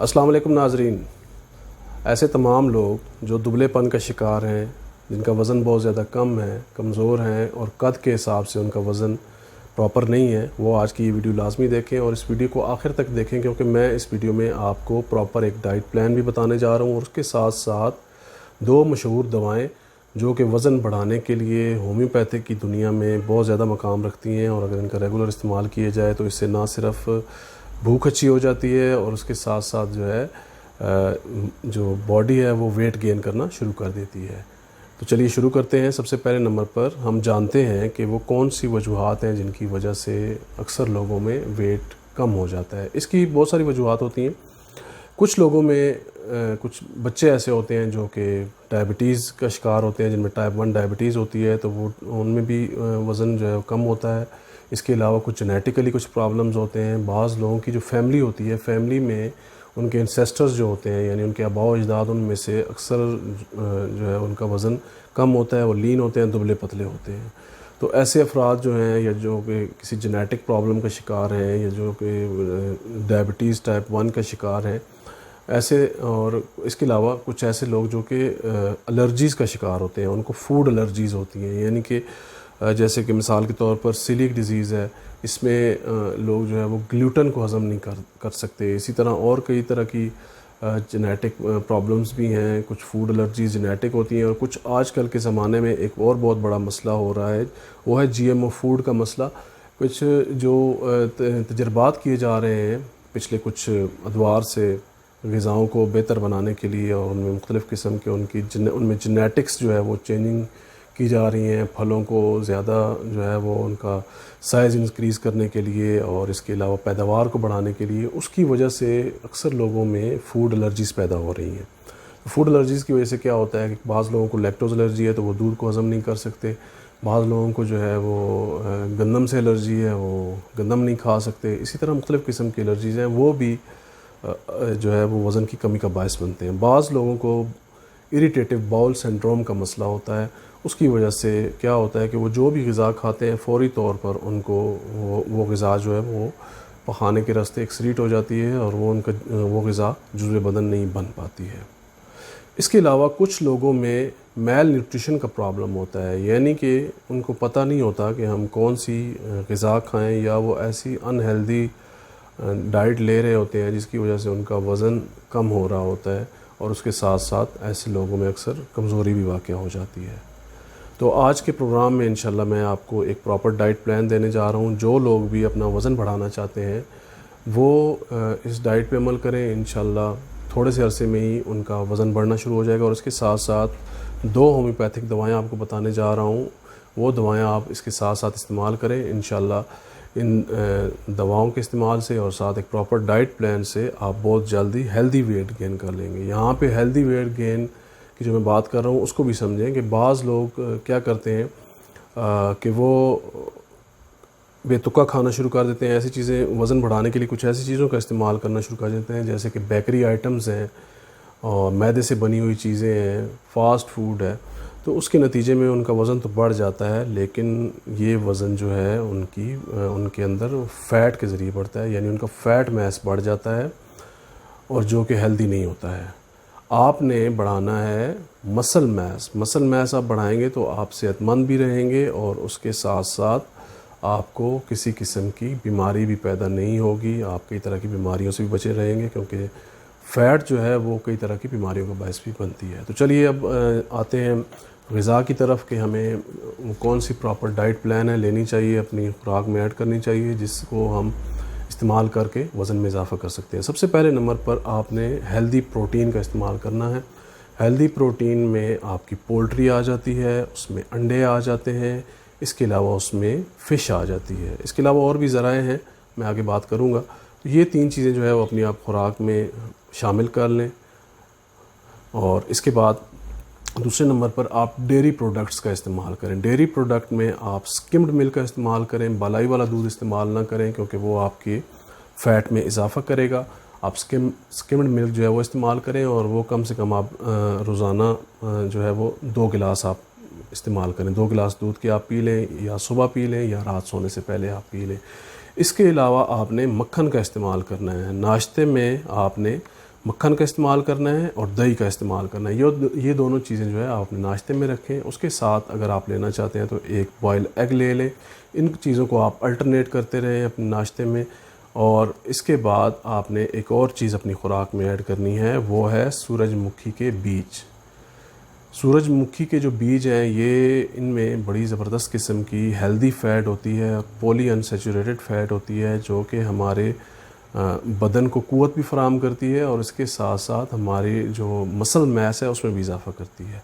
السلام علیکم ناظرین. ایسے تمام لوگ جو دبلے پن کا شکار ہیں، جن کا وزن بہت زیادہ کم ہے، کمزور ہیں اور قد کے حساب سے ان کا وزن پراپر نہیں ہے، وہ آج کی یہ ویڈیو لازمی دیکھیں اور اس ویڈیو کو آخر تک دیکھیں، کیونکہ میں اس ویڈیو میں آپ کو پراپر ایک ڈائٹ پلان بھی بتانے جا رہا ہوں اور اس کے ساتھ ساتھ 2 مشہور دوائیں جو کہ وزن بڑھانے کے لیے ہومیوپیتھک کی دنیا میں بہت زیادہ مقام رکھتی ہیں، اور اگر ان کا ریگولر استعمال کیا جائے تو اس سے نہ صرف بھوک اچھی ہو جاتی ہے اور اس کے ساتھ ساتھ جو ہے جو باڈی ہے وہ ویٹ گین کرنا شروع کر دیتی ہے. تو چلیے شروع کرتے ہیں. سب سے پہلے نمبر پر ہم جانتے ہیں کہ وہ کون سی وجوہات ہیں جن کی وجہ سے اکثر لوگوں میں ویٹ کم ہو جاتا ہے. اس کی بہت ساری وجوہات ہوتی ہیں. کچھ لوگوں میں کچھ بچے ایسے ہوتے ہیں جو کہ ڈائبٹیز کا شکار ہوتے ہیں، جن میں ٹائپ 1 ڈائبٹیز ہوتی ہے، تو وہ ان میں بھی وزن جو ہے کم ہوتا ہے. اس کے علاوہ کچھ جینیٹیکلی کچھ پرابلمز ہوتے ہیں. بعض لوگوں کی جو فیملی ہوتی ہے، فیملی میں ان کے انسیسٹرز جو ہوتے ہیں، یعنی ان کے آباء و اجداد، ان میں سے اکثر جو ہے ان کا وزن کم ہوتا ہے، وہ لین ہوتے ہیں، دبلے پتلے ہوتے ہیں. تو ایسے افراد جو ہیں یا جو کہ کسی جینیٹک پرابلم کا شکار ہیں یا جو کہ ڈائبٹیز ٹائپ 1 کا شکار ہیں، ایسے، اور اس کے علاوہ کچھ ایسے لوگ جو کہ الرجیز کا شکار ہوتے ہیں، ان کو فوڈ الرجیز ہوتی ہیں، یعنی کہ جیسے کہ مثال کے طور پر سیلیک ڈیزیز ہے، اس میں لوگ جو ہے وہ گلوٹن کو ہضم نہیں کر سکتے. اسی طرح اور کئی طرح کی جینیٹک پرابلمز بھی ہیں. کچھ فوڈ الرجیز جینیٹک ہوتی ہیں، اور کچھ آج کل کے زمانے میں ایک اور بہت بڑا مسئلہ ہو رہا ہے، وہ ہے GMO فوڈ کا مسئلہ. کچھ جو تجربات کیے جا رہے ہیں پچھلے کچھ ادوار سے غذاؤں کو بہتر بنانے کے لیے، اور ان میں مختلف قسم کے ان میں جینیٹکس جو ہے وہ چینجنگ کی جا رہی ہیں، پھلوں کو زیادہ جو ہے وہ ان کا سائز انکریز کرنے کے لیے اور اس کے علاوہ پیداوار کو بڑھانے کے لیے. اس کی وجہ سے اکثر لوگوں میں فوڈ الرجیز پیدا ہو رہی ہیں. فوڈ الرجیز کی وجہ سے کیا ہوتا ہے کہ بعض لوگوں کو لیکٹوز الرجی ہے تو وہ دودھ کو ہضم نہیں کر سکتے. بعض لوگوں کو جو ہے وہ گندم سے الرجی ہے، وہ گندم نہیں کھا سکتے. اسی طرح مختلف قسم کی الرجیز ہیں، وہ بھی جو ہے وہ وزن کی کمی کا باعث بنتے ہیں. بعض لوگوں کو اریٹیٹو باؤل سنڈروم کا مسئلہ ہوتا ہے. اس کی وجہ سے کیا ہوتا ہے کہ وہ جو بھی غذا کھاتے ہیں فوری طور پر ان کو وہ غذا جو ہے وہ پخانے کے راستے ایکسریٹ ہو جاتی ہے اور وہ غذا جزو بدن نہیں بن پاتی ہے. اس کے علاوہ کچھ لوگوں میں میل نیوٹریشن کا پرابلم ہوتا ہے، یعنی کہ ان کو پتہ نہیں ہوتا کہ ہم کون سی غذا کھائیں، یا وہ ایسی ان ہیلدی ڈائٹ لے رہے ہوتے ہیں جس کی وجہ سے ان کا وزن کم ہو رہا ہوتا ہے، اور اس کے ساتھ ساتھ ایسے لوگوں میں اکثر کمزوری بھی واقع ہو جاتی ہے. تو آج کے پروگرام میں انشاءاللہ میں آپ کو ایک پراپر ڈائٹ پلان دینے جا رہا ہوں. جو لوگ بھی اپنا وزن بڑھانا چاہتے ہیں وہ اس ڈائٹ پہ عمل کریں. انشاءاللہ تھوڑے سے عرصے میں ہی ان کا وزن بڑھنا شروع ہو جائے گا. اور اس کے ساتھ ساتھ 2 ہومیوپیتھک دوائیں آپ کو بتانے جا رہا ہوں، وہ دوائیں آپ اس کے ساتھ ساتھ استعمال کریں. انشاءاللہ ان دواؤں کے استعمال سے اور ساتھ ایک پراپر ڈائٹ پلان سے آپ بہت جلدی ہیلدی ویٹ گین کر لیں گے. یہاں پہ ہیلدی ویٹ گین کی جو میں بات کر رہا ہوں اس کو بھی سمجھیں کہ بعض لوگ کیا کرتے ہیں کہ وہ بے تکا کھانا شروع کر دیتے ہیں. ایسی چیزیں وزن بڑھانے کے لیے کچھ ایسی چیزوں کا استعمال کرنا شروع کر دیتے ہیں جیسے کہ بیکری آئٹمز ہیں اور میدے سے بنی ہوئی چیزیں ہیں، فاسٹ فوڈ ہے. تو اس کے نتیجے میں ان کا وزن تو بڑھ جاتا ہے، لیکن یہ وزن جو ہے ان کے اندر فیٹ کے ذریعے بڑھتا ہے، یعنی ان کا فیٹ میس بڑھ جاتا ہے، اور جو کہ ہیلدی نہیں ہوتا ہے. آپ نے بڑھانا ہے مسل میس آپ بڑھائیں گے تو آپ صحت مند بھی رہیں گے، اور اس کے ساتھ ساتھ آپ کو کسی قسم کی بیماری بھی پیدا نہیں ہوگی. آپ کئی طرح کی بیماریوں سے بھی بچے رہیں گے، کیونکہ فیٹ جو ہے وہ کئی طرح کی بیماریوں کا باعث بھی بنتی ہے. تو چلیے اب آتے ہیں غذا کی طرف کہ ہمیں کون سی پراپر ڈائٹ پلان ہے لینی چاہیے، اپنی خوراک میں ایڈ کرنی چاہیے جس کو ہم استعمال کر کے وزن میں اضافہ کر سکتے ہیں. سب سے پہلے نمبر پر آپ نے ہیلدی پروٹین کا استعمال کرنا ہے. ہیلدی پروٹین میں آپ کی پولٹری آ جاتی ہے، اس میں انڈے آ جاتے ہیں، اس کے علاوہ اس میں فش آ جاتی ہے. اس کے علاوہ اور بھی ذرائع ہیں، میں آگے بات کروں گا. تو یہ 3 چیزیں جو ہے وہ اپنی آپ خوراک میں شامل کر لیں. اور اس کے بعد دوسرے نمبر پر آپ ڈیری پروڈکٹس کا استعمال کریں. ڈیری پروڈکٹ میں آپ سکمڈ ملک کا استعمال کریں. بالائی والا دودھ استعمال نہ کریں کیونکہ وہ آپ کے فیٹ میں اضافہ کرے گا. آپ سکمڈ ملک جو ہے وہ استعمال کریں، اور وہ کم سے کم آپ روزانہ جو ہے وہ 2 گلاس آپ استعمال کریں. 2 گلاس دودھ کے آپ پی لیں، یا صبح پی لیں یا رات سونے سے پہلے آپ پی لیں. اس کے علاوہ آپ نے مکھن کا استعمال کرنا ہے. ناشتے میں آپ نے مکھن کا استعمال کرنا ہے اور دہی کا استعمال کرنا ہے. یہ دونوں چیزیں جو ہے آپ اپنے ناشتے میں رکھیں. اس کے ساتھ اگر آپ لینا چاہتے ہیں تو ایک بوائل ایگ لے لیں. ان چیزوں کو آپ الٹرنیٹ کرتے رہیں اپنے ناشتے میں. اور اس کے بعد آپ نے ایک اور چیز اپنی خوراک میں ایڈ کرنی ہے، وہ ہے سورج مکھی کے بیج. سورج مکھی کے جو بیج ہیں یہ ان میں بڑی زبردست قسم کی ہیلدی فیٹ ہوتی ہے، پولی انسیچوریٹڈ فیٹ ہوتی ہے، جو کہ ہمارے بدن کو قوت بھی فراہم کرتی ہے اور اس کے ساتھ ساتھ ہماری جو مسل میس ہے اس میں بھی اضافہ کرتی ہے.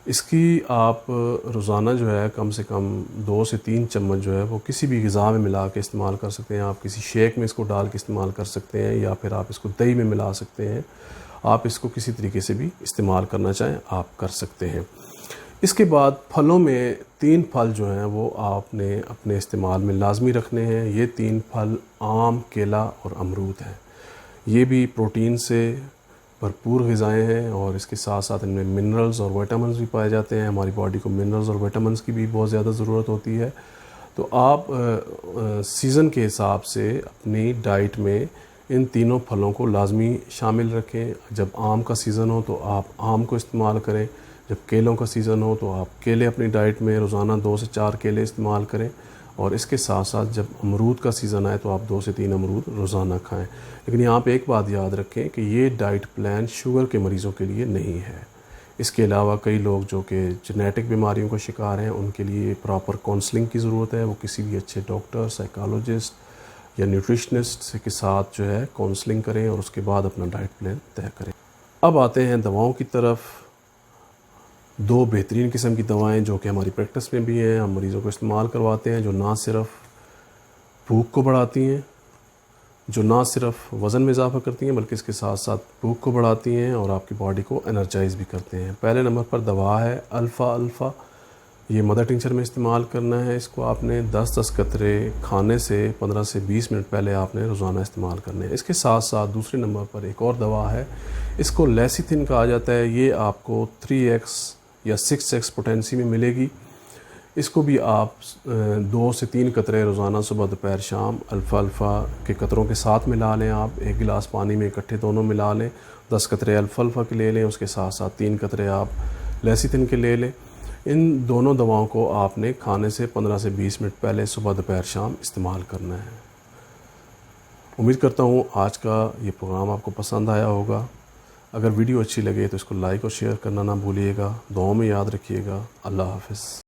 اس کی آپ روزانہ جو ہے کم سے کم 2 سے 3 چمچ جو ہے وہ کسی بھی غذا میں ملا کے استعمال کر سکتے ہیں. آپ کسی شیک میں اس کو ڈال کے استعمال کر سکتے ہیں، یا پھر آپ اس کو دہی میں ملا سکتے ہیں. آپ اس کو کسی طریقے سے بھی استعمال کرنا چاہیں آپ کر سکتے ہیں. اس کے بعد پھلوں میں 3 پھل جو ہیں وہ آپ نے اپنے استعمال میں لازمی رکھنے ہیں. یہ 3 پھل آم، کیلا اور امرود ہیں. یہ بھی پروٹین سے بھرپور غذائیں ہیں اور اس کے ساتھ ساتھ ان میں منرلز اور وائٹامنز بھی پائے جاتے ہیں. ہماری باڈی کو منرلز اور وائٹامنز کی بھی بہت زیادہ ضرورت ہوتی ہے. تو آپ سیزن کے حساب سے اپنی ڈائٹ میں ان تینوں پھلوں کو لازمی شامل رکھیں. جب آم کا سیزن ہو تو آپ آم کو استعمال کریں. جب کیلوں کا سیزن ہو تو آپ کیلے اپنی ڈائٹ میں روزانہ 2 سے 4 کیلے استعمال کریں. اور اس کے ساتھ ساتھ جب امرود کا سیزن آئے تو آپ 2 سے 3 امرود روزانہ کھائیں. لیکن یہاں پہ ایک بات یاد رکھیں کہ یہ ڈائٹ پلان شوگر کے مریضوں کے لیے نہیں ہے. اس کے علاوہ کئی لوگ جو کہ جینیٹک بیماریوں کا شکار ہیں ان کے لیے پراپر کونسلنگ کی ضرورت ہے. وہ کسی بھی اچھے ڈاکٹر، سائیکالوجسٹ یا نیوٹریشنسٹ کے ساتھ جو ہے کونسلنگ کریں اور اس کے بعد اپنا ڈائٹ پلان طے کریں. اب آتے ہیں دواؤں کی طرف. 2 بہترین قسم کی دوائیں جو کہ ہماری پریکٹس میں بھی ہیں، ہم مریضوں کو استعمال کرواتے ہیں، جو نہ صرف بھوک کو بڑھاتی ہیں، جو نہ صرف وزن میں اضافہ کرتی ہیں بلکہ اس کے ساتھ ساتھ بھوک کو بڑھاتی ہیں اور آپ کی باڈی کو انرجائز بھی کرتے ہیں. پہلے نمبر پر دوا ہے الفا. یہ مدر ٹنکچر میں استعمال کرنا ہے. اس کو آپ نے 10 قطرے کھانے سے 15 سے 20 منٹ پہلے آپ نے روزانہ استعمال کرنے ہیں. اس کے ساتھ ساتھ دوسرے نمبر پر ایک اور دوا ہے، اس کو لیسیتھن کہا جاتا ہے. یہ آپ کو 3x یا 6x پوٹینسی میں ملے گی. اس کو بھی آپ 2 سے 3 قطرے روزانہ صبح دوپہر شام الفا کے قطروں کے ساتھ ملا لیں. آپ 1 گلاس پانی میں اکٹھے دونوں ملا لیں. 10 قطرے الفا کے لے لیں، اس کے ساتھ ساتھ 3 قطرے آپ لیسیتھن کے لے لیں. ان دونوں دواؤں کو آپ نے کھانے سے 15 سے 20 منٹ پہلے صبح دوپہر شام استعمال کرنا ہے. امید کرتا ہوں آج کا یہ پروگرام آپ کو پسند آیا ہوگا. اگر ویڈیو اچھی لگے تو اس کو لائک اور شیئر کرنا نہ بھولیے گا. دعاؤں میں یاد رکھیے گا. اللہ حافظ.